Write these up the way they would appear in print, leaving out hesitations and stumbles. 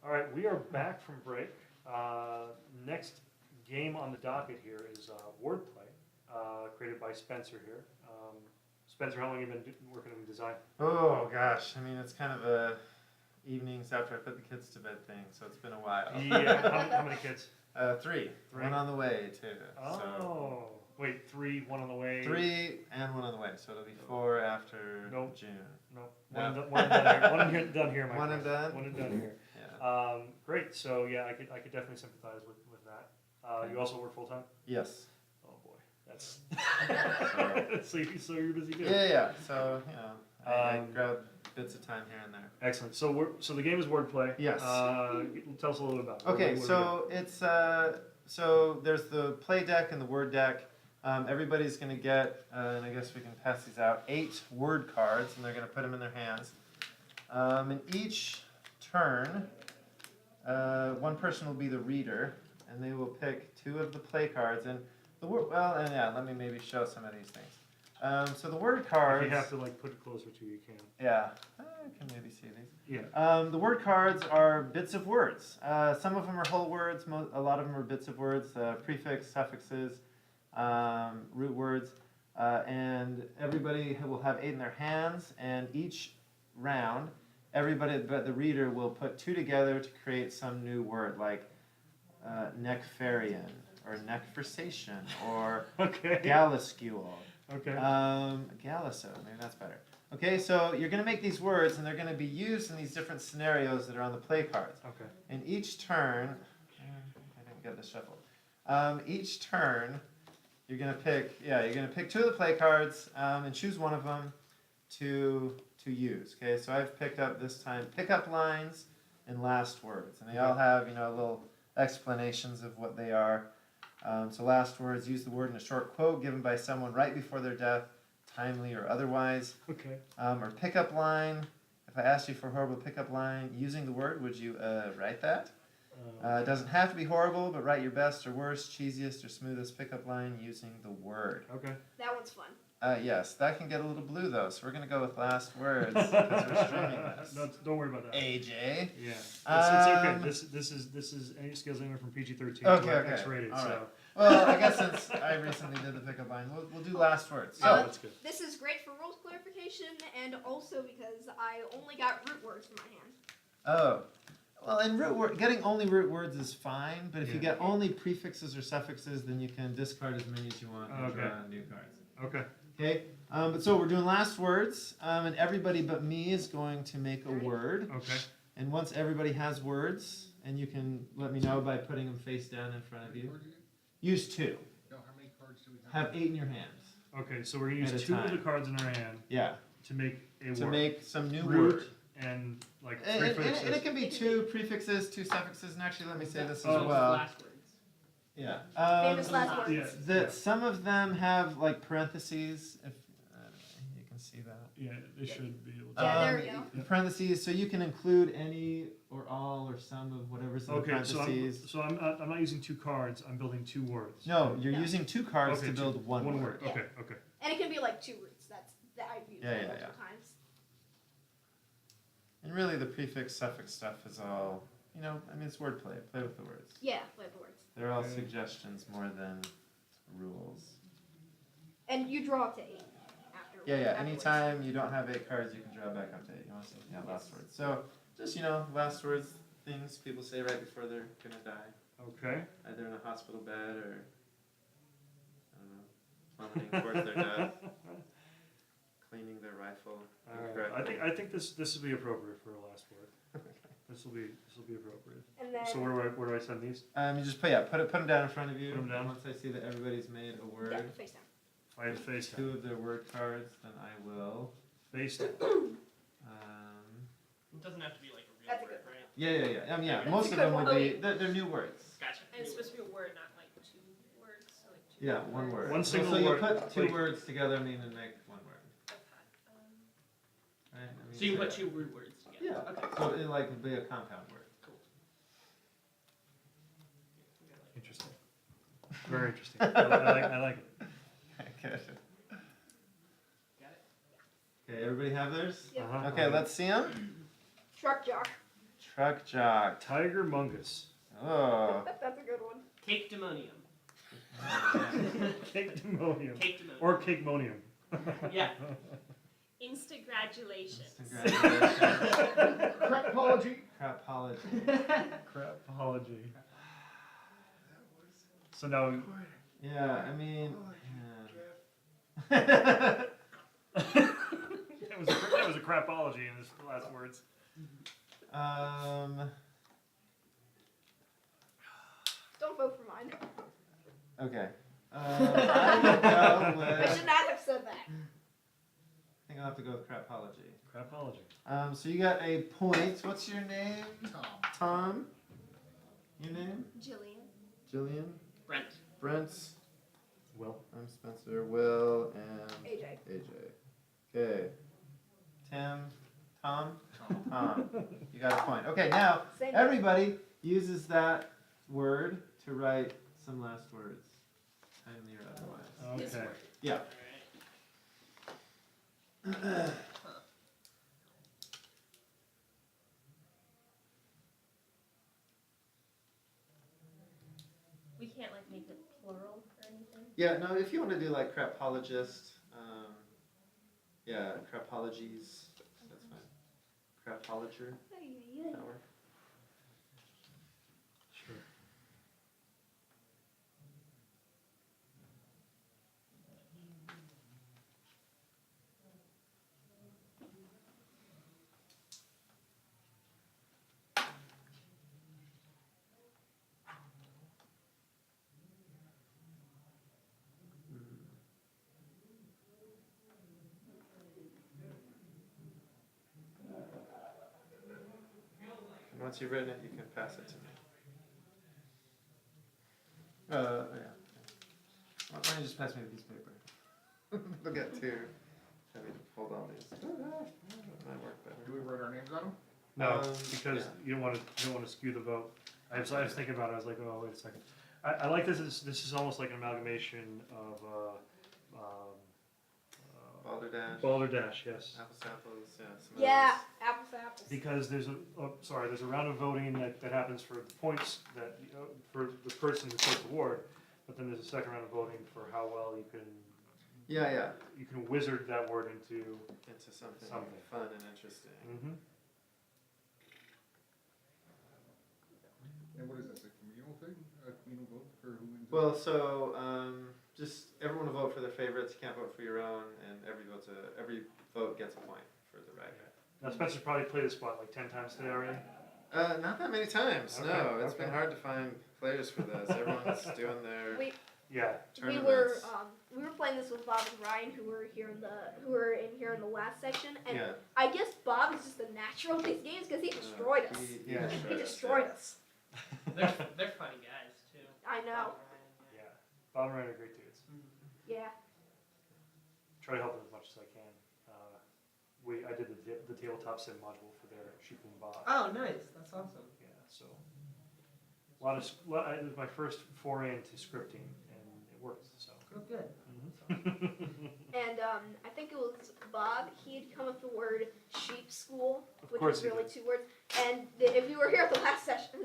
All right, we are back from break. Next game on the docket here is Wordplay, created by Spencer here. Spencer, how long have you been working in design? Oh gosh, I mean it's kind of a evenings after I put the kids to bed thing, so it's been a while. Yeah, how many kids? Three. Three? One on the way too. Oh, So wait, three, one on the way. three and one on the way, so it'll be four after Nope. June. No, No. one and done here. One and done here, my One and friend. done? One and done here. Yeah. Great. So yeah, I could definitely sympathize with that. Okay. You also work full time? Yes. Oh boy, that's So, so you're busy too. yeah. So I Um, grab bits of time here and there. Excellent. So the game is Wordplay. Yes. Tell us a little bit about it. Okay, What so it's so there's the play deck and the word deck. Everybody's going to get, and I guess we can pass these out, 8 word cards, and they're going to put them in their hands. In each turn, one person will be the reader, and they will pick 2 of the play cards. And the word, well, and yeah, let me maybe show some of these things. So the word If cards. you have to like put it closer to you can. Yeah, I can maybe see these. Yeah. The word cards are bits of words. Some of them are whole words. A lot of them are bits of words, prefix, suffixes, root words. And everybody will have 8 in their hands. And each round, everybody but the reader will put 2 together to create some new word, like neckfarian, or neckversation, or Okay. galascule. Okay. Galasso, maybe that's better. Okay, so you're going to make these words, and they're going to be used in these different scenarios that are on the play cards. Okay. And each turn, I didn't get this shuffled. Each turn, you're going to pick, you're going to pick 2 of the play cards and choose one of them to use. Okay, so I've picked up this time pickup lines and last words, and they all have little explanations of what they are. So last words, use the word in a short quote given by someone right before their death, timely or otherwise. Okay. Or pickup line. If I asked you for a horrible pickup line using the word, would you write that? It doesn't have to be horrible, but write your best or worst, cheesiest or smoothest pickup line using the word. Okay. That one's fun. Yes, that can get a little blue though, so we're going to go with last words because we're streaming this. No, don't worry about that. AJ. Yeah. It's okay. Um, This is any skills anywhere from PG-13 Okay, to okay. X-rated. All So right. Well, I guess since I recently did the pickup line, we'll do last words. oh, So, that's good. This is great for rules clarification and also because I only got root words for my hand. oh, well, in getting only root words is fine, but if you Yeah. get only prefixes or suffixes, then you can discard as many as you want and Okay. draw new cards. Okay. Okay, but so we're doing last words, and everybody but me is going to make a word. Okay. And once everybody has words, and you can let me know by putting them face down in front of you. Use 2. No, how many cards do we have? Have 8 in your hands. Okay. So we're gonna At use a 2 of the time. cards in our hand Yeah. to make a To word. make some new Root word. and like And prefixes. it can be 2 prefixes, 2 suffixes, and actually let me say this as Oh. well. Last words. Yeah. Famous last words. Yeah. That some of them have like parentheses. If you can see that. Yeah, they should be able to. Yeah, there we go. Yeah. Parentheses, so you can include any or all or some of whatever's in the Okay, so parentheses. I'm not using 2 cards. I'm building 2 words. No, you're No. using 2 cards Okay, to build one word. Yeah. Okay. Okay. And it can be like 2 roots. That's that I've used Yeah, yeah, multiple yeah. times. And really, the prefix suffix stuff is all I mean, it's wordplay. Play with the words. Yeah, play the words. They're all Okay. suggestions more than rules. And you draw up to 8 after. Yeah, yeah. afterwards. Anytime you don't have 8 cards, you can draw back up to 8. You want to say, last words. So, just, last words, things people say right before they're going to die. Okay. Either in a hospital bed or, I don't know, plummeting towards their death, cleaning their rifle. All right. I think this will be appropriate for a last word. This will be appropriate. And then So where do I send these? You just put them down in front of you. Put 'em down. Once I see that everybody's made a word, yeah, face down. I have face down. 2 of their word cards, then I will. Face down. It doesn't have to be like a real That's a word, good one. right? Yeah. That's Most a of good them one. would be. They're new words. Gotcha. And it's supposed to be a word, not like 2 words. So like 2 Yeah, one word. One single so you word. put 2 Like- words together, and make one word. Okay. Right? I mean, So you put 2 root words together. Yeah. Okay. So it would be a compound word. Cool. Interesting. Very interesting. I like it. Good. Got it? Okay, everybody have theirs? Yep. Uh-huh. Okay, let's see them. Truck jar. Truck jock. Tiger Mungus. Oh. That's a good one. Cake demonium. Cake demonium. Cake demonium. Or cake monium. Yeah. Instagratulations. Congratulations. Crapology. Crapology. Crapology. So now, Yeah, I mean. Yeah. that was a crapology in his last words. Don't vote for mine. Okay. I will go I with. should not have said that. I think I'll have to go with crapology. Crapology. So you got a point. What's your name? Tom. Your name? Jillian. Jillian. Brent. Brent. Will. I'm Spencer. Will and AJ. AJ. Okay. Tim. Tom. Tom. You got a point. Okay, now Same. everybody uses that word to write some last words, timely or otherwise. This Okay. word. Yeah. Alright. We can't like make it plural or anything. Yeah, no, if you want to do like crapologist, yeah, crapologies, that's fine. Crapologer, that work? Sure. And once you've written it, you can pass it to me. Yeah. Why don't you just pass me the piece of paper? Look at two. I mean, hold on these. That might work Do better. we write our names on them? No, Um, because yeah. you don't want to skew the vote. I was thinking about it. I was like, oh, wait a second. I like this. This is almost like an amalgamation of Balderdash. Balderdash. Yes. Apples, apples, yeah. Some of Yeah, those. apples to apples. Because there's there's a round of voting that happens for the points that for the person who takes the award, but then there's a second round of voting for how well you can Yeah, wizard that word into. into something, Something. fun and interesting. Mm-hmm. And what is this, a communal thing? A communal vote for who wins? it? Well, so just everyone will vote for their favorites. You can't vote for your own, and every vote gets a point for the record. Now Spencer's probably played this spot like 10 times today already. Not that many times. Okay, No, it's been okay. hard to find players for this. Everyone's doing their We Yeah. tournaments. we were playing this with Bob and Ryan, who were in here in the last section, and Yeah. I guess Bob is just a natural at these games because he destroyed us. Yeah. He destroyed us. They're funny guys too. I know. Yeah. Bob and Ryan are great dudes. Yeah. Try to help them as much as I can. I did the tabletop sim module for their Shipun Bob. Oh, nice. That's awesome. Yeah, so it was my first foray into scripting, and it worked. So. Oh, good. And I think it was Bob. He had come up with the word sheep school, Of which course is he really did. 2 words. And if you were here at the last session,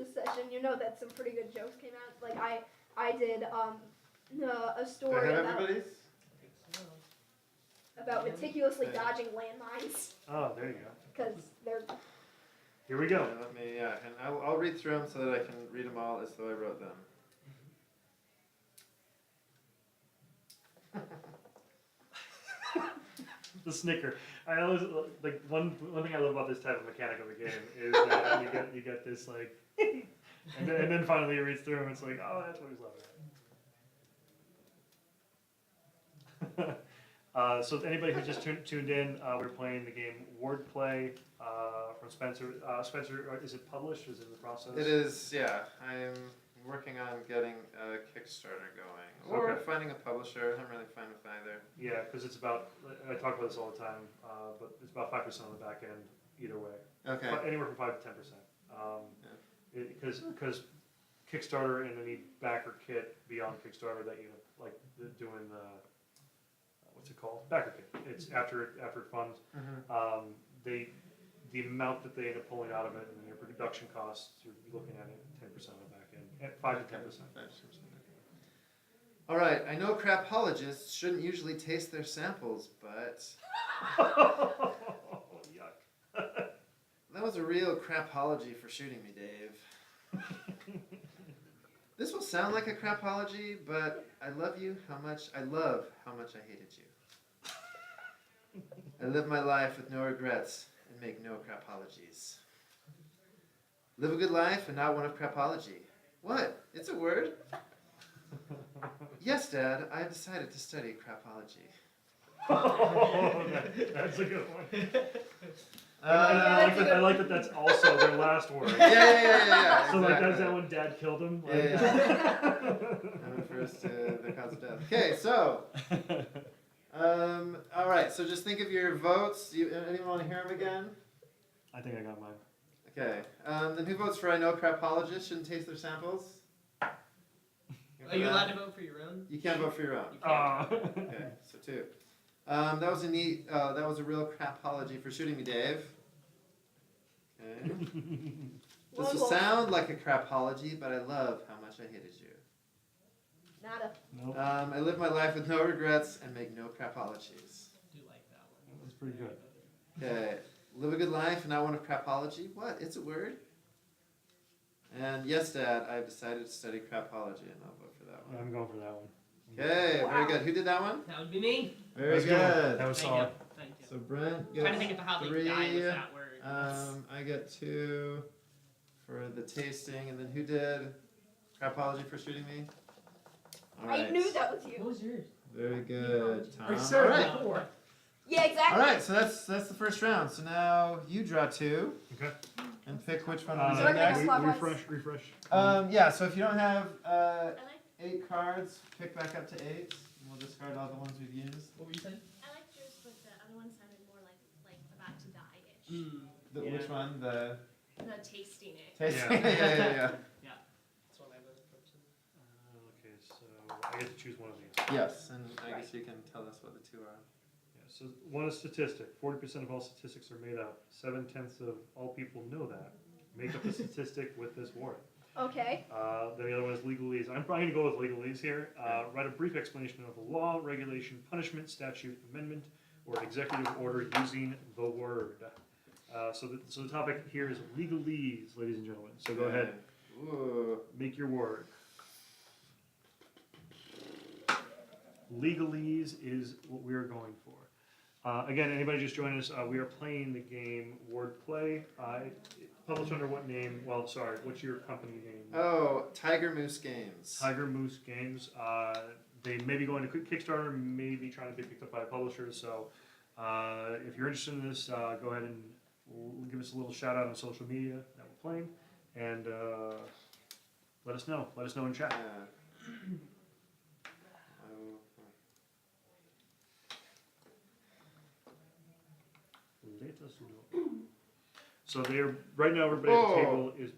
you know that some pretty good jokes came out. Like I did a Do I story have about everybody's? I think so. meticulously Okay. dodging landmines Oh, there you go. because they're Here we go. Let me, and I'll read through them so that I can read them all as though I wrote them. The snicker. I always like one thing I love about this type of mechanic of the game is that you get this like, and then finally it reads through and it's like, oh, that's what he's loving. So anybody who just tuned in, we're playing the game Wordplay from Spencer. Spencer, is it published? Is it in the process? It is, yeah. I'm working on getting a Kickstarter going. Or Okay. finding a publisher. I'm really fine with either. Yeah, because it's about. I talk about this all the time, but it's about 5% on the back end either way. Okay. Anywhere from 5 to 10%. Because Kickstarter and any backer kit beyond Kickstarter that you like doing the what's it called, backer kit. It's after it funds. Mm-hmm. the amount that they end up pulling out of it and then your production costs, you're looking at it 10% on the back end, at 5 to 10%. All right, I know crapologists shouldn't usually taste their samples, but Yuck. that was a real crapology for shooting me, Dave. This will sound like a crapology, but I love how much I hated you. I live my life with no regrets and make no crapologies. Live a good life and not one of crapology. What? It's a word? Yes, Dad, I have decided to study crapology. That's a good one. I Yeah, like that that's also their last word. Yeah. So like that's exactly. that when Dad killed him. Like, Yeah. That refers to the cause of death. Okay, so, all right. So just think of your votes. Anyone want to hear them again? I think I got mine. Okay. Then who votes for I know crapologists shouldn't taste their samples? Are you allowed to vote for your own? You can't vote for your own. You can't. Okay, so 2. That was a neat. That was a real crapology for shooting me, Dave. Okay. This Lone will wolf. sound like a crapology, but I love how much I hated you. Nada. Nope. I live my life with no regrets and make no crapologies. Do like that one. That's pretty good. Okay. Live a good life and not one of crapology. What? It's a word? And yes, Dad, I've decided to study crapology, and I'll vote for that one. I'm going for that one. Okay, Wow. very good. Who did that one? That would be me. Very That's good. That was Thank solid. you. Thank you. So Brent I'm trying to think gets of how they 3. die with that word. I get 2 for the tasting, and then who did crapology for shooting me? All I right. knew that was What you. was yours? Very good, Tom. I said All right. before. Yeah, exactly. All right, so that's the first round. So now you draw 2 Okay. and pick which one Uh, we So do we're gonna next. go clockwise. refresh. Yeah, so if you don't have I like 8 cards, pick back up to 8, and we'll discard all the ones we've used. What were you saying? I like yours, but the other one sounded more like about to die-ish. Which one? The The tasting it. tasting? Yeah. yeah. That's what I voted for too. Okay, so I get to choose one of these. Yes, and I guess you can tell us what the 2 are. Yeah, so one is statistic. 40% of all statistics are made up. 7/10 of all people know that. Make up a statistic with this word. Okay. Then the other one is legalese. I'm probably going to go with legalese here. Write a brief explanation of a law, regulation, punishment, statute, amendment, or executive order using the word. So the topic here is legalese, ladies and gentlemen. So go ahead, Ooh. make your word. Legalese is what we are going for. Again, anybody just joined us, we are playing the game Wordplay. Published under what name? Well, sorry, what's your company name? Oh, Tiger Moose Games. Tiger Moose Games. They may be going to Kickstarter, may be trying to be picked up by publishers. So if you're interested in this, go ahead and give us a little shout out on social media that we're playing, and let us know. Let us know in chat. Yeah. Oh, Let us know. So they're right now. Everybody at the table is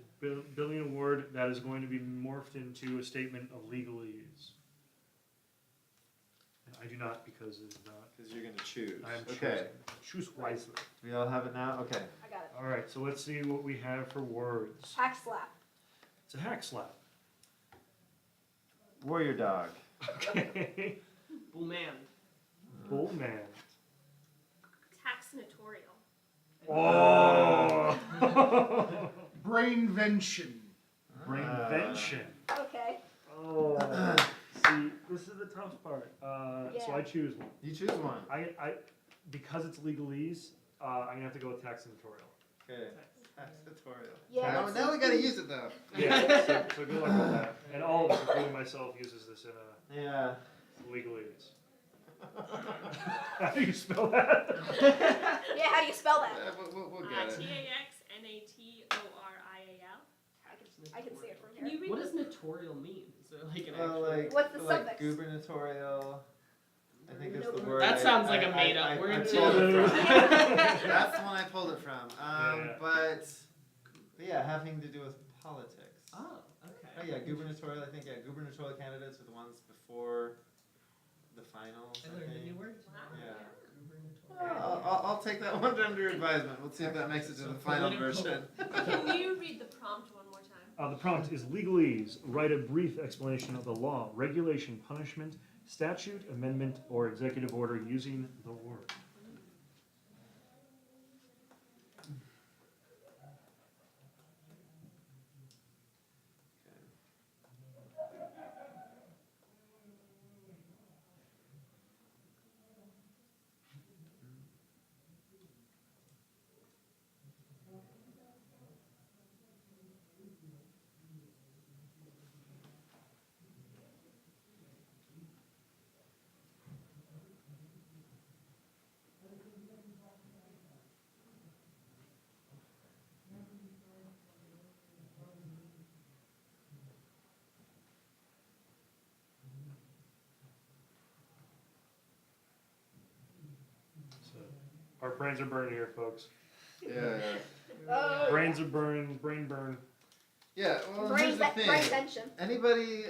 building a word that is going to be morphed into a statement of legalese. And I do not, because it is not. because you're going to choose. I am Okay. choosing. Choose wisely. Do we all have it now? Okay. I got it. All right, so let's see what we have for words. Hack slap. It's a hack slap. Warrior Dog. Okay. Bull man. Bullman. Taxinatorial. Oh. Brainvention. Brainvention. Okay. Oh. See, this is the tough part. So Yeah. I choose one. You choose one. I because it's legalese, I'm gonna have to go with taxinatorial. Okay. Taxatorial. Yeah, Now, that's- now we got to use it though. Yeah. So good luck with that. And all of us, including myself, uses this in a Yeah. legalese. How do you spell that? Yeah, how do you spell that? We'll get it. Taxnatorial. I can see it from Can here. you read What the does notorial mean? Is there like an Well, actual? like, What's the like suffix? gubernatorial. I think it's the Nope. word. That sounds like a made-up I word, pulled too. it from. Yeah. That's the one I pulled it from. Yeah. But yeah, having to do with politics. Oh, Oh okay. yeah, gubernatorial. I think gubernatorial candidates are the ones before the finals. I learned a think. new word. Yeah. I'll take that one under advisement. We'll see if that makes it to the final version. Can you read the prompt one more time? The prompt is legalese. Write a brief explanation of the law, regulation, punishment, statute, amendment, or executive order using the word. So, our brains are burning here, folks. Yeah. Oh, Brains are burning, brain burn, Yeah. Well, brain, here's the thing. brain tension. Anybody?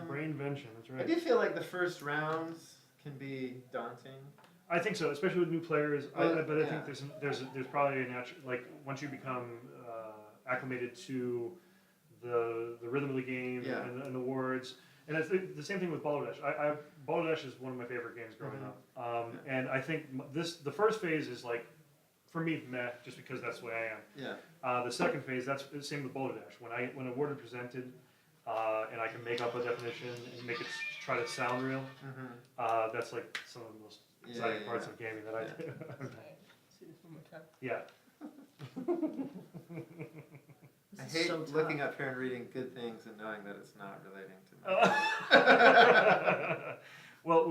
brainvention, that's I right. do feel like the first rounds can be daunting. I think so, especially with new players. Well, But I yeah. think there's probably a natural, like, once you become acclimated to the rhythm of the game Yeah. and the words, and I think the same thing with Balderdash. Balderdash is one of my favorite games growing Mhm. up, and I think the first phase is like, for me, meh, just because that's the way I am. Yeah. The second phase, that's the same with Balderdash. When a word is presented, and I can make up a definition and make it try to sound real, Mm-hmm. that's like some of the most Yeah, exciting yeah, parts yeah. of gaming that I do. See this one more time. Yeah. I This is hate so tough. looking up here and reading good things and knowing that it's not relating to me. Well,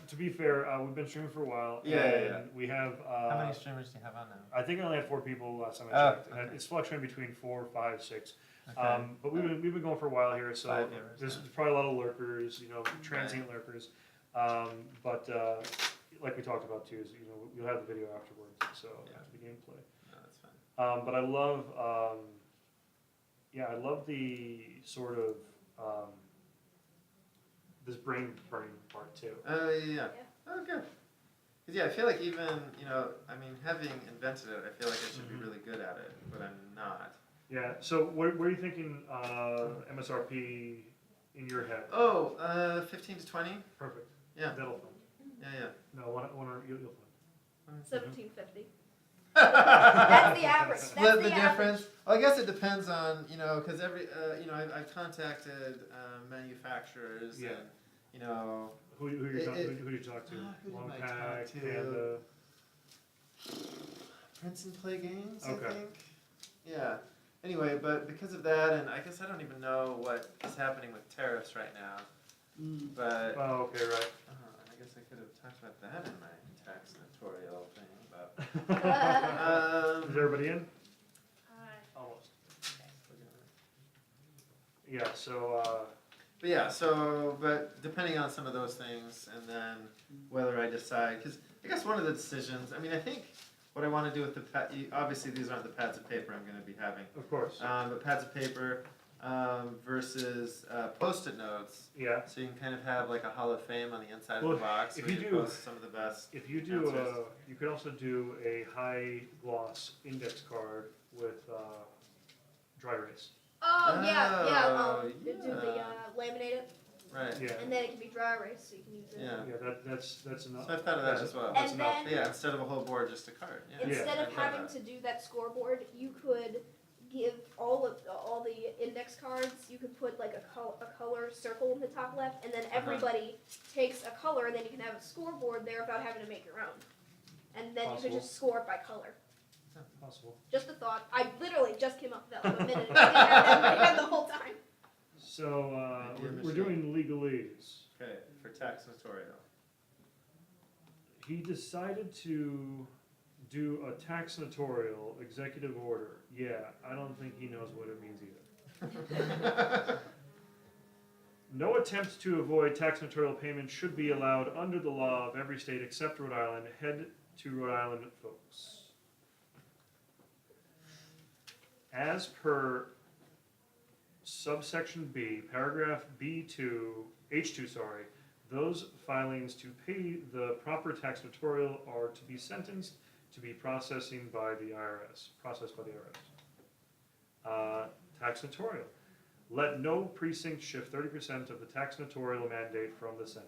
to be fair, we've been streaming for a while. Yeah, and yeah, yeah. we have. How many streamers do you have on now? I think I only had 4 people last time I Oh, checked. okay. It's fluctuating between 4, 5, 6. Okay. But we've been going for a while here, so 5 viewers, there's yeah. probably a lot of lurkers, transient lurkers. But like we talked about too, is you'll have the video afterwards, so Yeah. after the gameplay. No, that's fine. But I love, I love the sort of this brain burning part too. Oh, yeah. Yeah. Oh, good. 'Cause, yeah, I feel like even, having invented it, I feel like I should Mhm. be really good at it, but I'm not. Yeah. So where are you thinking MSRP in your head? Oh, 15 to 20? Perfect. Yeah. That'll fund. Yeah, No, you'll fund. 1750. yeah. That's the average. That's Split the average. difference. Well, I guess it depends on, because I've contacted manufacturers Yeah. and, Who It- did you talk to? who did Long I Pack, talk to? Panda. Princeton Play Games, Okay. I think. Yeah. Anyway, but because of that, and I guess I don't even know what is happening with tariffs right now, but Oh, okay, right. I guess I could have talked about that in my tax notarial thing about. Is everybody in? Almost. Yeah. So. But yeah, but depending on some of those things, and then whether I decide, because I guess one of the decisions, I think what I want to do with the obviously these aren't the pads of paper I'm going to be having, Of course. but pads of paper versus Post-it notes, Yeah. so you can kind of have like a Hall of Fame on the inside Well, of the box if where you you do- post some of the best. If you do, Answers. you could also do a high gloss index card with dry erase. Oh, yeah. Oh, Do the yeah. laminate it, Right. Yeah. and then it can be dry erase, so you can use it. Yeah. Yeah. That's enough. So I've thought of that as well. That's And enough. then- But yeah, instead of a whole board, just a card. Yeah. Instead I've of thought having that. to do that scoreboard, you could give all the index cards. You could put like a color circle in the top left, and then everybody takes a color, and then you can have a scoreboard there without having to make your own. And then you Possible. could just score it by color. Possible. Just a thought. I literally just came up with that like a minute ago. I didn't have that in my head the whole time. So Idea we're machine. doing legalese. Okay, for tax notarial. He decided to do a tax notarial executive order. Yeah, I don't think he knows what it means either. No attempts to avoid tax notarial payment should be allowed under the law of every state except Rhode Island. Head to Rhode Island, folks. As per subsection B, paragraph B2, H2, sorry, those filings to pay the proper tax notarial are to be sentenced to be processed by the IRS. Tax notarial. Let no precinct shift 30% of the tax notarial mandate from the Senate.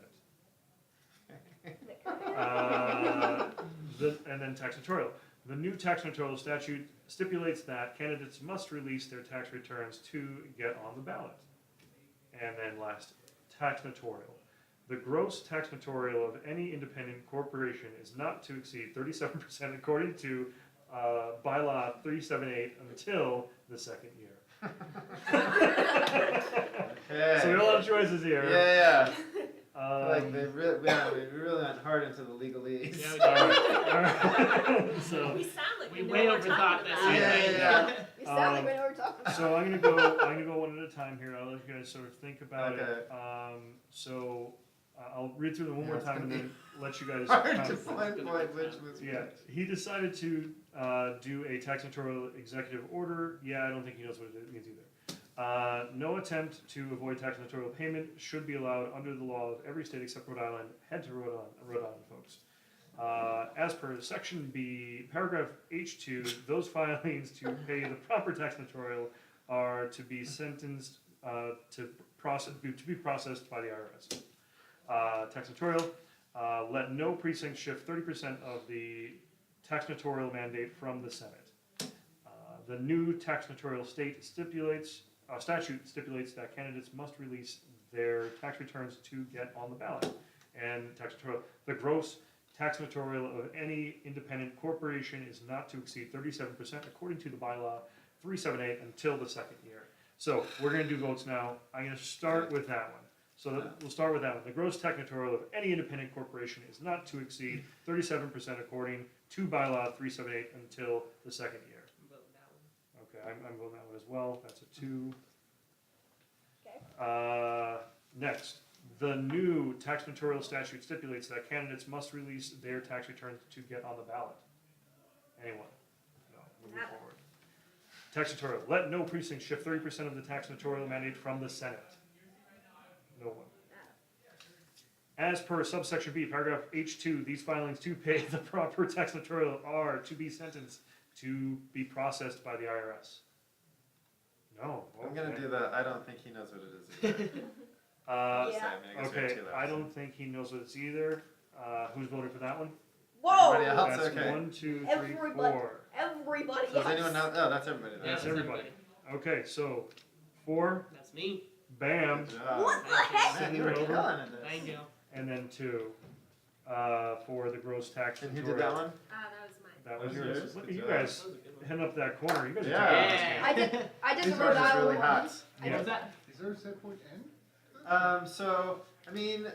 And then tax notarial. The new tax notarial statute stipulates that candidates must release their tax returns to get on the ballot. And then last, tax notarial. The gross tax notarial of any independent corporation is not to exceed 37% according to bylaw 378 until the second year. Okay. So we have a lot of choices here. Yeah, Um, like we really went hard into the legalese. Yeah, we all did. right, all right. So, We sound like We we know way what we're overthought talking this. about. Yeah. You sound like Um, we know what we're talking about. so I'm gonna go one at a time here. I'll let you guys sort of think about Okay. it. So I'll read through them one Yeah, more it's time gonna and be then let you guys. Hard kind to of- pinpoint which was Yeah, he decided to do a tax notarial executive order. Yeah, I don't think he knows what it means either. No attempt to avoid tax notarial payment should be allowed under the law of every state except Rhode Island. Head to Rhode Island, folks. As per Section B, paragraph H2, those filings to pay the proper tax notarial are to be sentenced to be processed by the IRS. Tax notarial, let no precinct shift 30% of the tax notarial mandate from the Senate. The new tax notarial statute stipulates that candidates must release their tax returns to get on the ballot. And tax notarial, the gross tax notarial of any independent corporation is not to exceed 37% according to the bylaw 378 until the second year. So we're going to do votes now. I'm going to start with that one. So we'll start with that one. The gross tax notarial of any independent corporation is not to exceed 37% according to bylaw 378 until the second year. I'm voting that one. Okay, I'm voting that one as well. That's a 2. Okay. Next, the new tax notarial statute stipulates that candidates must release their tax returns to get on the ballot. Anyone? No, moving Nada. forward. Tax notarial, let no precinct shift 30% of the tax notarial mandate from the Senate. No one. As per subsection B, paragraph H2, these filings to pay the proper tax notarial are to be sentenced to be processed by the IRS. No. I'm gonna okay. do that. I don't think he knows what it is either. Uh, Yeah. So, I mean, I guess we have okay, two left. I don't think he knows what it's either. Who's voting for that one? Whoa! Everybody else? That's okay. 1, 2, 3, Everybody. 4. Everybody, So yes. does anyone know? Oh, that's everybody. Yeah, That's Then. everybody. Okay, so 4, That's me. bam, Good job. What the Thank you. heck? Man, you were Over. killing it. Thank you. and then 2 for the gross tax. And who did that one? That was mine. That was That was yours. yours? Look at Good you job. guys That was a good one. heading up that corner. You guys are Yeah. taking this game. I did These the were Rhode just Island really one. hot. What was that? Is there a set point N? So I mean,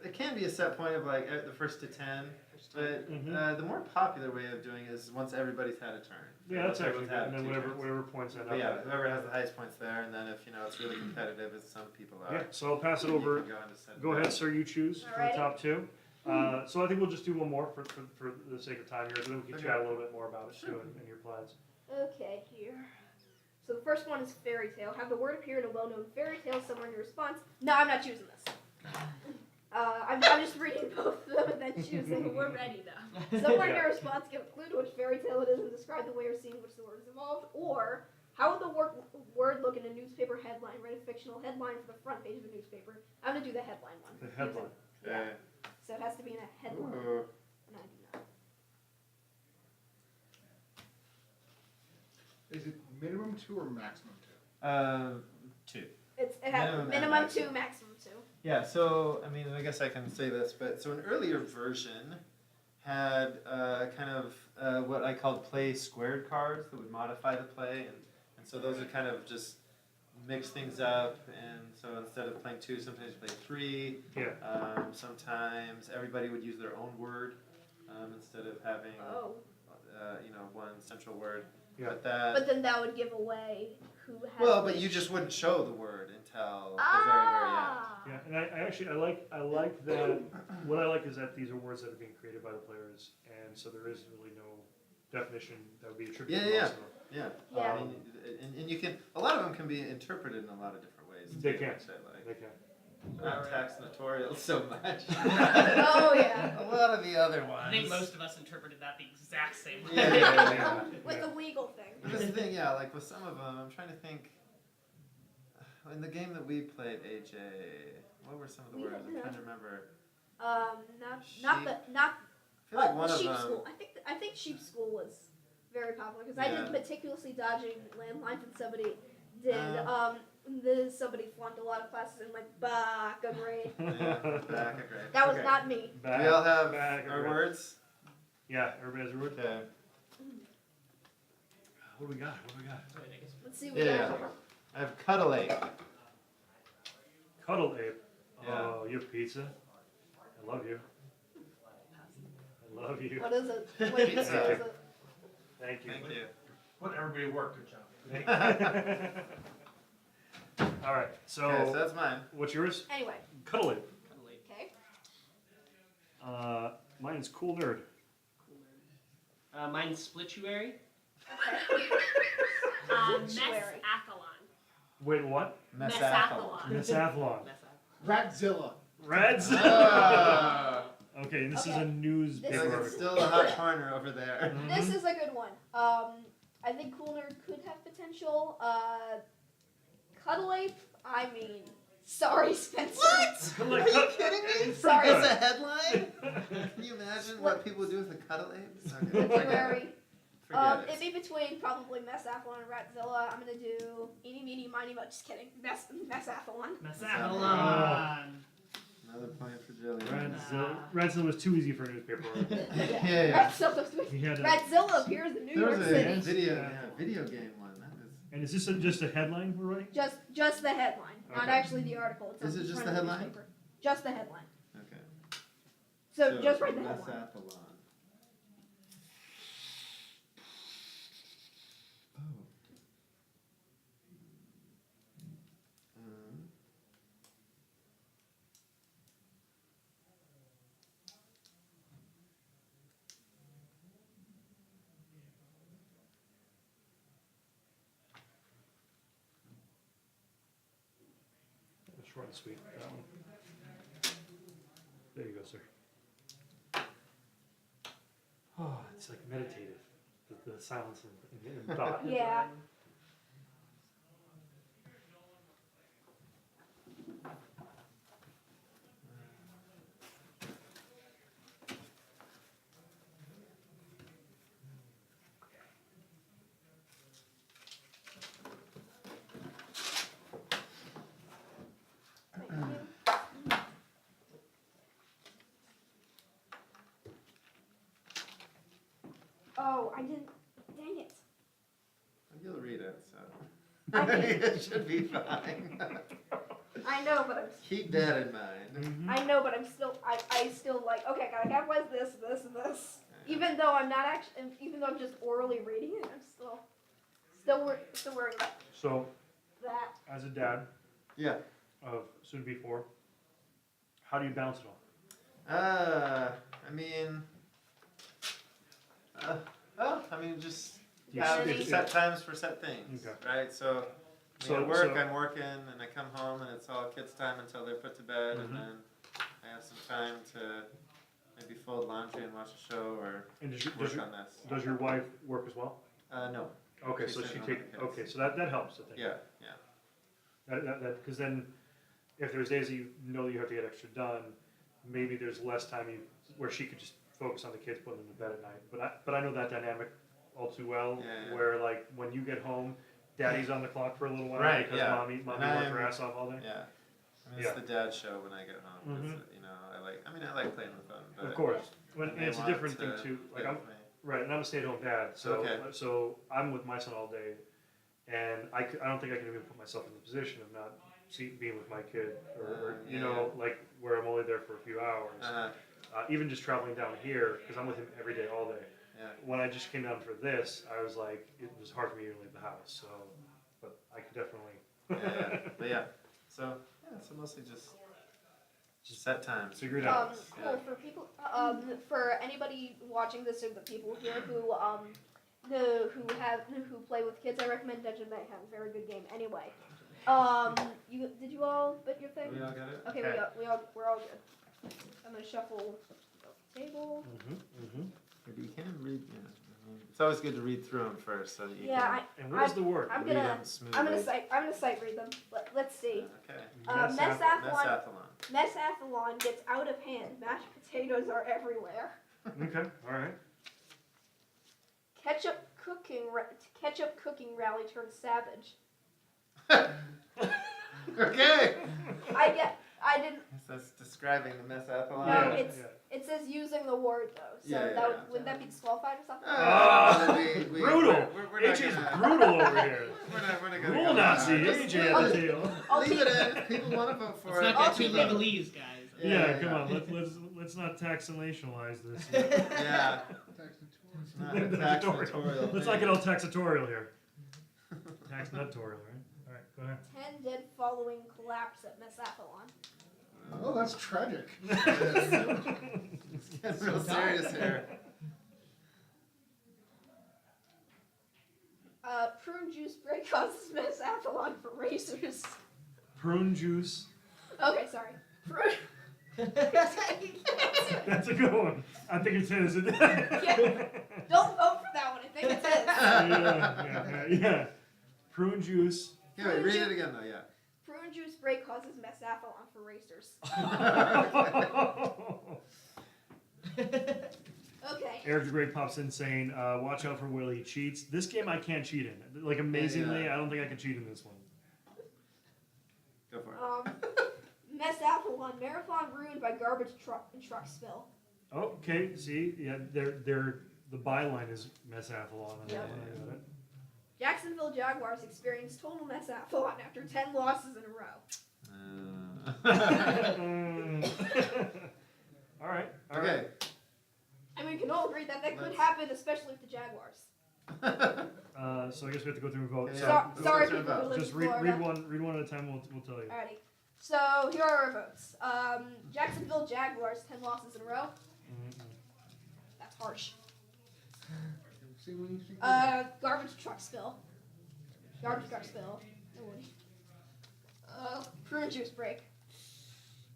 it can be a set point of like the first to 10, but Mhm. the more popular way of doing it is once everybody's had a turn. Yeah, Once that's actually everyone's good. had And then two whatever turns. points end But up. yeah, at. whoever has the highest points there, and then if it's really competitive, as some people are. Yeah, so I'll pass it you over. can go into set Go ahead, sir, you choose for the Alrighty. top 2. So I think we'll just do one more for the sake of time here, so then we can Okay. chat a little bit more about it Sure. too and your plans. Okay, here. So the first one is fairy tale. Have the word appear in a well-known fairy tale somewhere in your response. No, I'm not choosing this. I'm just reading both of them and then choosing. We're ready though. Somewhere in Yeah. your response, give a clue to which fairy tale it is and describe the way or scene in which the word is involved. Or, how would the word look in a newspaper headline? Write a fictional headline for the front page of a newspaper. I'm going to do the headline one. The headline. Okay. So it has to be in a headline. Ooh. And I do not. Is it minimum 2 or maximum 2? 2. It has Minimum and minimum maximum. 2, maximum 2. Yeah, so I mean, I guess I can say this, but so an earlier version had kind of what I called play squared cards that would modify the play, and so those would kind of just mix things up, and so instead of playing 2, sometimes you play 3. Yeah. Sometimes everybody would use their own word instead of having Oh. one central word. Yeah. But that But then that would give away who has well, but which. you just wouldn't show the word until the very, very end. Ah! Yeah, and I actually I like that. What I like is that these are words that are being created by the players, and so there is really no definition that would be attributed. Yeah, to us. Yeah. Yeah. I mean, and you can, a lot of them can be interpreted in a lot of different ways. They too, can. which I like. They can. Not tax notorial so much. Oh yeah. A lot of the other ones. I think most of us interpreted that the exact same way. Yeah. With the legal thing. But this is the thing, yeah, like with some of them, I'm trying to think. In the game that we played, AJ, what were some of the We words? had I'm the- trying to remember. Not I feel like the one of sheep them. school. I think sheep school was very popular because I Yeah. did meticulously dodging landlines and somebody did somebody flunked a lot of classes and went back a grade. Yeah, back at grade. That was Okay. not me. Do we all have back, our okay. words? Yeah, everybody has a word. Okay. What do we got? Let's see what we Yeah. got. I have cuddle ape. Cuddle ape. Yeah. Oh, you have pizza? I love you. I love you. What is it? What is Pizza. it? Thank you. Thank you. Let everybody work, good job. All right. So, Okay, so that's mine. what's yours? Anyway, Cuddle ape. okay. Mine is cool nerd. Mine's Splituary. Messathlon. Wait, what? Messathlon. Messathlon. Ratzilla. Reds. Ah. Okay, this is Okay. a news This Look, paper it's article. still the hot corner over there. This is a good one. I think Cool Nerd could have potential. Cuddle Ape, I mean, sorry, Spencer. What? Like, Are you kidding me? it's Sorry. pretty As good. a headline? Can you imagine what people do with a cuddle ape? Okay, forget February. it. Forget It'd it. be between probably Messathlon and Ratzilla. I'm gonna do eeny, meeny, miny, mo. Just kidding. Messathlon. Messathlon. Another point for Jillian. Radzilla was too easy for a newspaper article. Yeah. Ratzilla, He had a, Ratzilla appears in New There York was a City. video game one. That was. and is this just a headline we're writing? Just the headline, not Okay. actually the article. It's Is on it just front the of headline? newspaper. Just the headline. Okay. So just write the headline. Messathlon. Oh. Short and sweet. That one. There you go, sir. Oh, it's like meditative. The silence and thought. Yeah. Thank you. Oh, I didn't. Dang it. You'll read it, so. Okay. It should be fine. I know, but I'm. Keep that in mind. Mhm. I know, but I'm still. I still like. Okay, gotta capitalize this, this, and this. Even though I'm not actually. Even though I'm just orally reading it, I'm still worried about So, that. as a dad Yeah. of soon to be 4, how do you balance it all? I mean. I mean, just Do you have if- set times for set things, Okay. right? So, So- at work, so- I'm working, and I come home, and it's all kids' time until they're put to bed, and Mhm. then I have some time to maybe fold laundry and watch a show or And work on this. does your wife work as well? No. Okay, She so stays she home take. with the kids. Okay, so that helps. I think. Yeah. That because then, if there's days that you know you have to get extra done, maybe there's less time where she could just focus on the kids, put them to bed at night. But I know that dynamic all too well, Yeah. where like when you get home, daddy's on the clock for a little while Right, because yeah. mommy And worked her I'm- ass off all day. Yeah. I mean, Yeah. it's the dad show when I get home. Mhm. It's, I like playing with them. But Of course, and they it's a want different thing to too. Like play I'm with me. right, and I'm a stay-at-home dad, so Okay. so I'm with my son all day, and I don't think I can even put myself in the position of not being with my kid, or you know, like where I'm only there for a few hours. Even just traveling down here, because I'm with him every day, all day. Yeah. When I just came down for this, I was like, it was hard for me to leave the house. So, but I could definitely. Yeah. But yeah. So mostly just set times. Figure it out. Cool for people. For anybody watching this or the people here who play with kids, I recommend Dungeon Mayhem. Very good game. Anyway, Did you all put your thing? We all got it? Okay, we're all good. I'm gonna shuffle the table. Maybe you can read, it's always good to read through them first so that you Yeah, And what is the word? I'm can read gonna them smoothly. I'm gonna sight read them. Let's see. Okay. Mesathlon Mesathlon. Mesathlon gets out of hand. Mashed potatoes are everywhere. Okay, all right. Ketchup cooking rally turns savage. Okay. I didn't. That's describing the mesathlon. No, Yeah, it says using the word though. So Yeah, that yeah. wouldn't that be disqualified or something? Brutal. We're not AJ's gonna, brutal over here. we're not gonna Rule go Nazi, there. AJ at the tail. I'll Leave keep it in. People want to vote for Let's it. not I'll get too keep it. legalese, guys. Yeah, come on. Let's not taxationalize this. Yeah. It's not a taxatorial Let's thing. not get all taxatorial here. Tax-nutorial, right? All right, go ahead. 10 dead following collapse at Mesathlon. Oh, that's tragic. It's getting real serious here. Prune juice break causes Mesathlon for racers. Prune juice. Okay, sorry. Prune. That's a good one. I think it's his. Don't vote for that one. I think it's his. Yeah. Prune juice. Yeah, wait, read it again though, yeah. Prune juice break causes Mesathlon for racers. Okay. Eric the Great pops in saying, watch out for Will, he cheats. This game I can't cheat in. Like, amazingly, Yeah. I don't think I can cheat in this one. Go for it. Mesathlon marathon ruined by garbage truck spill. Okay, see, yeah, the byline is Mesathlon. On that one, I got it. Jacksonville Jaguars experienced total Mesathlon after 10 losses in a row. All right. Okay. And we can all agree that could happen, especially with the Jaguars. So I guess we have to go through and vote. Yeah, So, yeah. Sorry, Go people through who live just in read Florida. one at a time. We'll tell you. Alrighty. So here are our votes. Jacksonville Jaguars, 10 losses in a row. That's harsh. See when you think Garbage truck spill. Garbage truck spill. Prune juice break.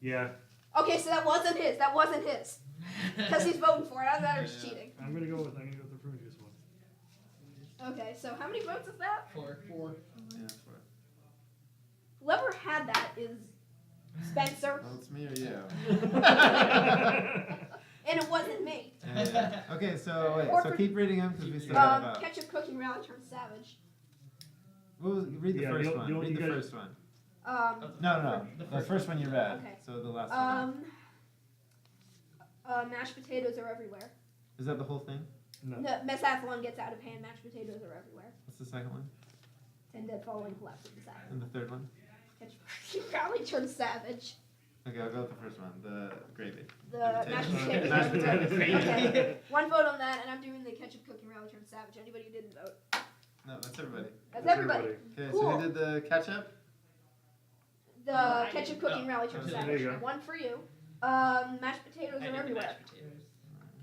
Yeah, Okay, so that wasn't his. That wasn't his. Because he's voting for it. Either that or he's Yeah. cheating. I'm gonna go with the prune juice one. Okay, so how many votes is that? four. Yeah, for it. Whoever had that is Spencer. Well, it's me or you. And it wasn't me. Yeah. Okay, so wait, Or so for- keep reading them because we still have about. Ketchup cooking rally turns savage. Read the Yeah, first you'll- one. you'll- Read you the gotta- first one. Um, The first one you read. Okay. So the last one. Mashed potatoes are everywhere. Is that the whole thing? No. No, Mesathlon gets out of hand. Mashed potatoes are everywhere. What's the second one? 10 dead following collapse of the side. And the third one? Ketchup cooking rally turns savage. Okay, I'll go with the first one. The gravy. The Potato. mashed potatoes. Mashed are everywhere. potatoes. Okay. One vote on that, and I'm doing the ketchup cooking rally turns savage. Anybody who didn't vote? No, that's everybody. That's everybody. Okay, so Cool. who did the ketchup? The I ketchup didn't- cooking rally turns okay, there savage. you go. One for you. Mashed potatoes I are did the everywhere. mashed potatoes.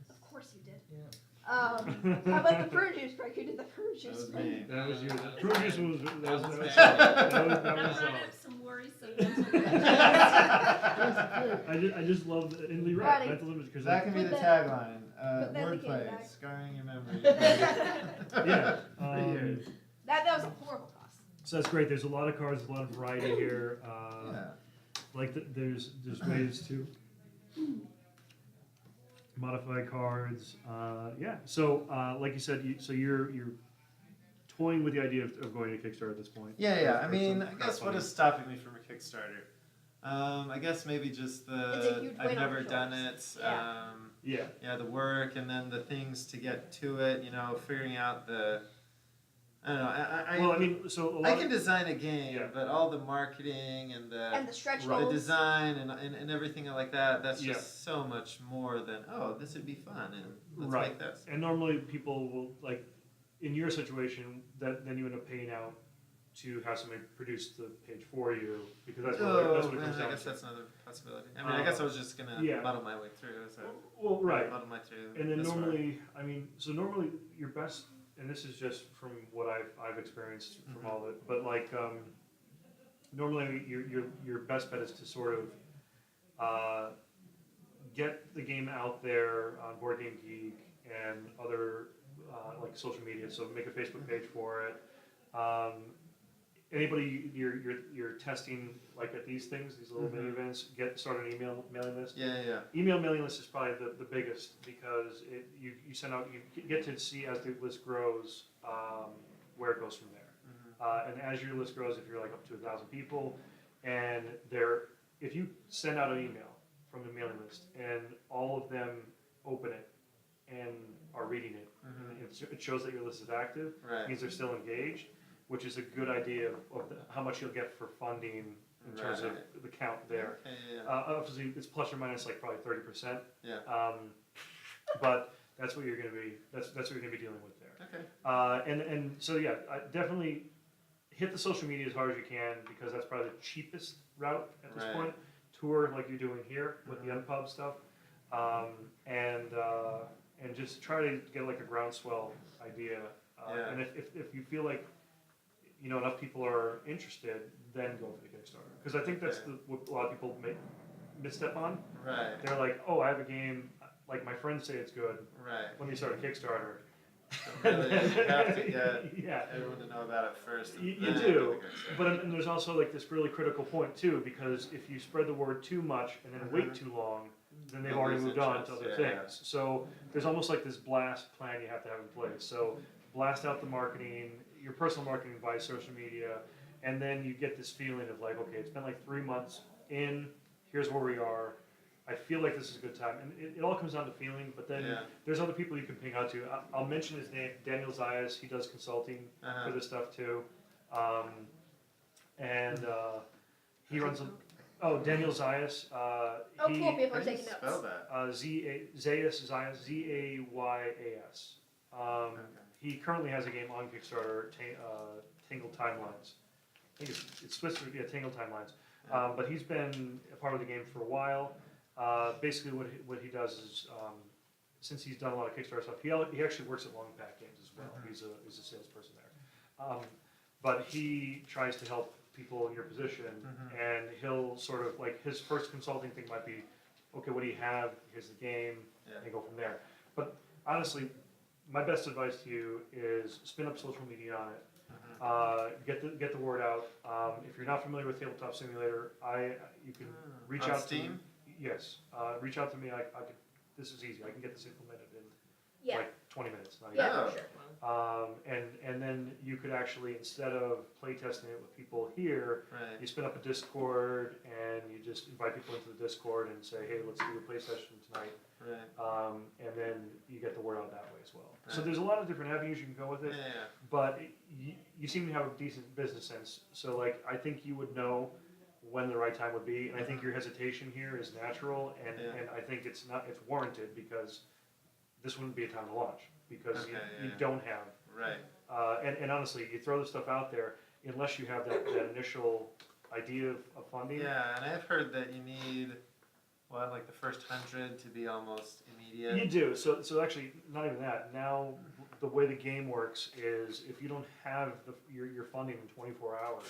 Of course you did. Yeah. How about the prune juice break? Who did the prune That juice was break? me. That was you. Prune juice was that was That was That brought uh, up some worrisome mental I just love in Lee Alrighty. right. Mental image because That can be Put the that- tagline. put that in the candy Wordplay, bag. scarring your memory. yeah. For years. That was a horrible cost. So that's great. There's a lot of cards, a lot of variety here. Yeah. Like there's ways to modify cards. Yeah. So like you said, you're toying with the idea of going to Kickstarter at this point. Yeah. I Or mean, some I guess what crowdfunding. is stopping me from a Kickstarter? I guess maybe just It's a huge I've weight on never your done shoulders. it. Yeah. Yeah. Yeah, the work and then the things to get to it. You know, figuring out the. I don't know. Well, I mean, so a lot I of- can design a game, Yeah. but all the marketing and the And the stretch Right. the goals. design and everything like that, that's Yeah. just so much more than, oh, this would be fun and let's Right. make this. And normally people will like, in your situation, that then you end up paying out to have somebody produce the page for you because that's what it Oh, comes man, I down guess to. that's another possibility. I mean, I guess I was just gonna yeah. muddle my way through. So Well, right. muddle my through. And then this far. normally, I mean, so normally your best, and this is just from what I've experienced from Mhm. all of it, but like normally your best bet is to sort of get the game out there on Board Game Geek and other like social media. So make a Facebook page for it. Anybody you're testing like at these things, these little mini events, start an email mailing list. Yeah. Email mailing list is probably the biggest because you send out, you get to see as the list grows where it goes from there. And as your list grows, if you're like up to 1,000 people, and if you send out an email from the mailing list and all of them open it and are reading it, it shows that your list is active. Right. Means they're still engaged, which is a good idea of how much you'll get for funding in terms of the count there. Yeah. Obviously, it's plus or minus like probably 30%. Yeah. But that's what you're going to be. That's what you're going to be dealing with there. Okay. And so yeah, definitely hit the social media as hard as you can because that's probably the cheapest route at this point. Tour like you're doing here with the Unpub stuff, and just try to get like a groundswell idea. And if you feel like enough people are interested, then go for the Kickstarter because I think that's what a lot of people misstep on. Right. They're like, oh, I have a game. Like my friends say it's good. Right. Let me start a Kickstarter. So really, you have to get Yeah. everyone to know about it first. You and then do, do the Kickstarter. but and there's also like this really critical point too, because if you spread the word too much and then wait too long, then they've They'll already lose moved on to interest, other yeah. things. So there's almost like this blast plan you have to have in place. So blast out the marketing, your personal marketing via social media, and then you get this feeling of like, okay, it's been like 3 months in, here's where we are. I feel like this is a good time, and it all comes down to feeling. But then there's other people you can ping out to. I'll mention his name, Daniel Zayas. He does consulting for this stuff too, he runs a. Oh, Daniel Zayas. Oh, cool. People How are do you taking spell notes. that? Zayas, Zayas. He currently has a game on Kickstarter, Tangled Timelines. I think it's Swiss, Tangled Timelines. But he's been a part of the game for a while. Basically, what he does is, since he's done a lot of Kickstarter stuff, he actually works at Long Pack Games as well. He's a salesperson there. But he tries to help people in your position, and he'll sort of like his first consulting thing might be, okay, what do you have? Here's the game, and go from there. But honestly, my best advice to you is spin up social media on it. Get the word out. If you're not familiar with Tabletop Simulator, you can reach On out Steam? Yes, reach out to me. I could. This is easy. I can get this implemented in Yeah. like 20 minutes. Not Yeah, Oh. for sure. and then you could actually, instead of play testing it with people here, Right. you spin up a Discord and you just invite people into the Discord and say, hey, let's do a play session tonight. Right. And then you get the word out that way as well. So Right. there's a lot of different avenues you can go with it. Yeah. But you seem to have a decent business sense, so like I think you would know when the right time would be, and I think your hesitation here is natural, and I think it's warranted because this wouldn't be a time to launch because you don't have. Right. And honestly, you throw the stuff out there unless you have that initial idea of funding. Yeah, and I've heard that you need like the first 100 to be almost immediate. You do. So actually, not even that. Now, the way the game works is if you don't have your funding in 24 hours,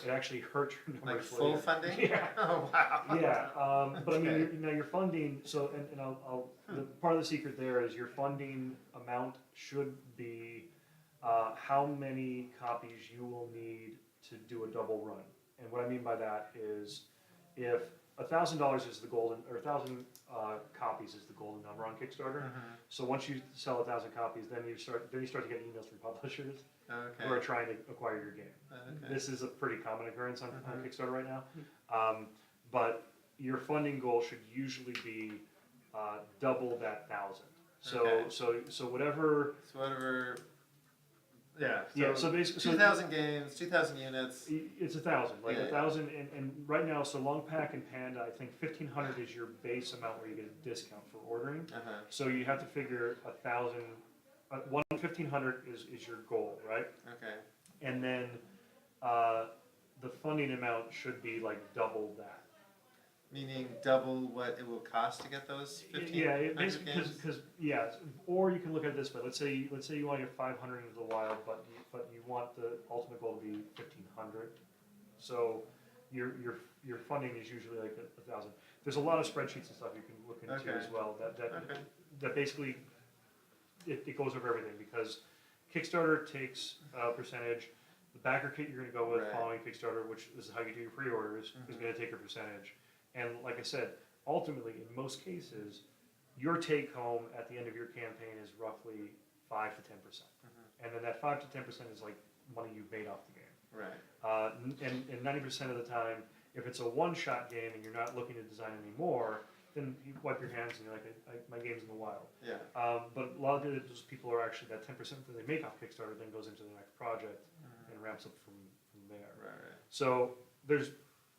it actually hurts your numbers Like full later. funding? Yeah. Oh wow. Yeah. But I mean, Okay. now your funding. So, and I'll the part of the secret there is your funding amount should be how many copies you will need to do a double run. And what I mean by that is if $1,000 is the golden, or 1,000 copies is the golden number on Kickstarter. So once you sell 1,000 copies, then you start to get emails from publishers who are Okay. trying to acquire your game. Okay. This is a pretty common occurrence on Kickstarter right now. But your funding goal should usually be double that 1,000. So whatever. So whatever. Yeah. Yeah. So basically, 2,000 games, 2,000 units. it's 1,000, like Yeah, 1,000, and right now, so Long Pack and Panda, I think 1,500 is your base amount where you get a discount for ordering. So you have to figure 1,000, 1,500 is your goal, right? Okay. And then the funding amount should be like double that. Meaning double what it will cost to get those 1,500 Yeah, basically, games. because or you can look at it this way. Let's say you want to get 500 into the wild, but you want the ultimate goal to be 1,500. So your funding is usually like $1,000. There's a lot of spreadsheets and stuff you can look into Okay. as well. Okay. That basically it goes over everything because Kickstarter takes a percentage. The backer kit you're going to go with Right. following Kickstarter, which is how you do your pre-orders, is Mhm. going to take a percentage. And like I said, ultimately, in most cases, your take home at the end of your campaign is roughly 5 to 10%. Mhm. And then that 5 to 10% is like money you've made off the game. Right. And 90% of the time, if it's a one-shot game and you're not looking to design anymore, then you wipe your hands and you're like, my game's in the wild. Yeah. But a lot of those people are actually, that 10% that they make off Kickstarter then goes into the next project and ramps up from there. Right. Right. So there's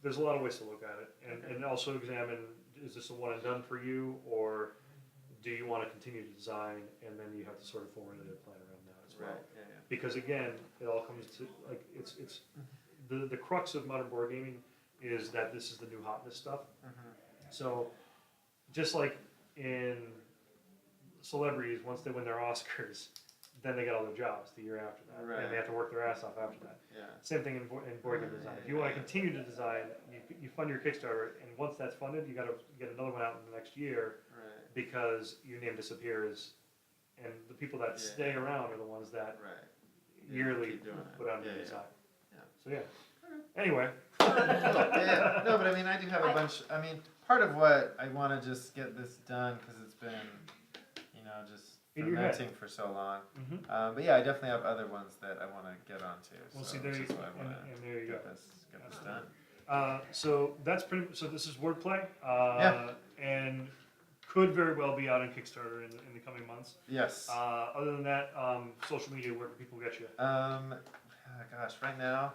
a lot of ways to look at it, Okay. and also examine, is this a one and done for you, or do you want to continue to design, and then you have to sort of formulate a plan around that as well. Right. Yeah. Yeah. Because again, it all comes to, like, it's the crux of modern board gaming is that this is the new hotness stuff. Mhm. So just like in celebrities, once they win their Oscars, then they get all their jobs the year after that, Right. and they have to work their ass off after that. Yeah. Same thing in board game design. If you want to continue to design, you fund your Kickstarter, and once that's funded, you got to get another one out in the next year Right. because your name disappears, and the people that Yeah. stay around are the ones that Right. Yeah, yearly keep doing it. put out Yeah, new yeah. design. Yeah. So yeah. Anyway. Yeah. No, but I mean, I do have a bunch. I mean, part of what I want to just get this done because it's been, just In your head. fermenting for so long. Mhm. But yeah, I definitely have other ones that I want to get onto. Well, so see, there which you is why I want and there you to go. get this done. So that's so this is wordplay, Yeah. and could very well be out on Kickstarter in the coming months. Yes. Other than that, social media, where can people get you? Gosh, right now.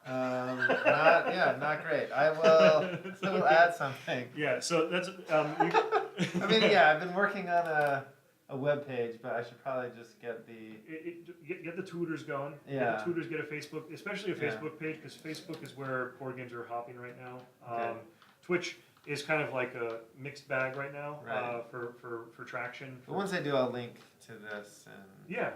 Not great. I will add something. Yeah, so that's I mean, yeah, I've been working on a web page, but I should probably just get the. Get the tutors going. Yeah. Get the tutors, get a Facebook, especially a Yeah. Facebook page, because Facebook is where board games are hopping right now. Okay. Twitch is kind of like a mixed bag right now Right. for traction. But once I do, I'll link to this and. Yeah,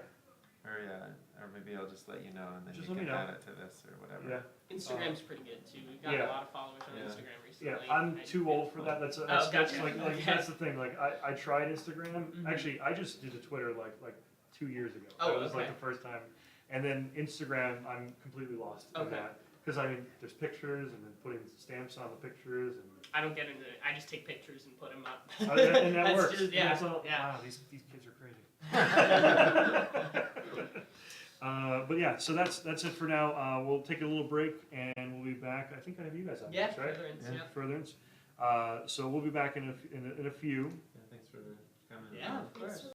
Or maybe I'll just let you know and then Just you let can me know. add it to this or whatever. yeah, Instagram's pretty good too. We've got yeah. a lot of followers on Yeah. Instagram recently. yeah. I'm too old for that. That's gotcha. like Okay. that's the thing. Like I tried Instagram. Mhm. Actually, I just did a Twitter like 2 years ago. Oh, That was like okay. the first time. And then Instagram, I'm completely lost in Okay. that. Because I mean, there's pictures and then putting stamps on the pictures and I don't get into it. I just take pictures and put them up. and that That's works. just- yeah, That's all, yeah. Wow, these kids are crazy. But yeah, so that's it for now. We'll take a little break and we'll be back. I think I have you guys on Yeah, next, right? furtherance, Yeah. yeah. Furtherance. So we'll be back in a few. Yeah, thanks for coming. Yeah, of course.